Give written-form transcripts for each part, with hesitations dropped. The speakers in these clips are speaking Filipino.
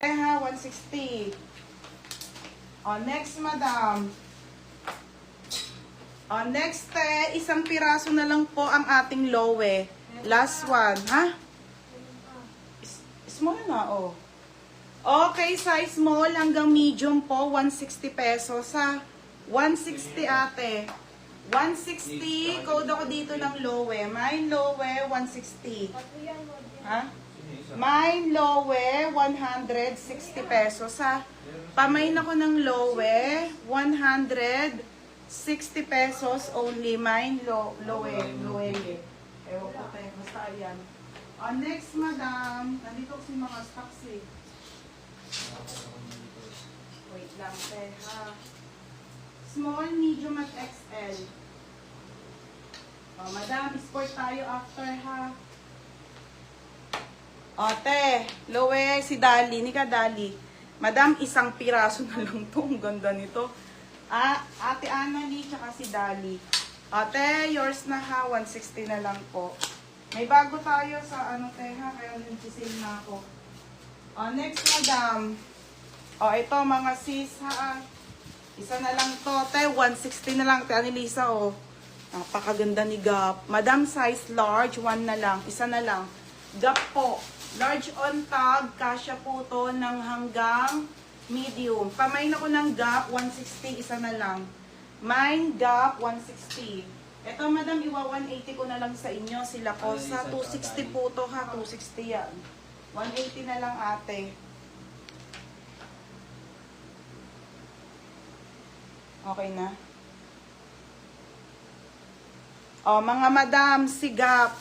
Ha, 160. O, next, madam. O, next, isang piraso na lang po ang ating lowe. Last one, ha? Small na, oh. Okay, size small hanggang medium po, 160 pesos, ha? 160, ate. 160, code ako dito ng lowe. Mine lowe, 160. Ha? Mine lowe, 160 pesos, ha? Pamain ako ng lowe, 160 pesos only. Mine lowe. Ewan ko tayo, basta ayan. Next, madam. Nandito kasi mga stocks eh. Wait lang, ha? Small, medium at XL. Madam, sport tayo after, ha? Te, lowe, si Dali. Nika, Dali. Madam, isang piraso na lang to. Ang ganda nito. Ate Annalie, tsaka si Dali. Ate, yours na, ha? 160 na lang po. May bago tayo sa ano, te, ha? Kaya nag-sale na ako. Next, madam. Ito, mga sis, ha? Isa na lang to, te. 160 na lang, te. Anilisa, oh. Napakaganda ni Gap. Madam, size large, 1 na lang. Isa na lang. Gap po. Large on tag, kasya po to ng hanggang medium. Pamain ako ng Gap, 160, isa na lang. Mine, Gap, 160. Ito, madam, iwa 180 ko na lang sa inyo. Sila ko sa 260 po to, ha. 260 yan. 180 na lang, ate. Okay na? Mga madam, si Gap.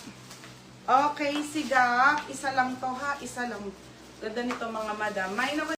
Okay, si Gap. Isa lang to, ha. Isa lang. Ganda nito, mga madam. Mine ako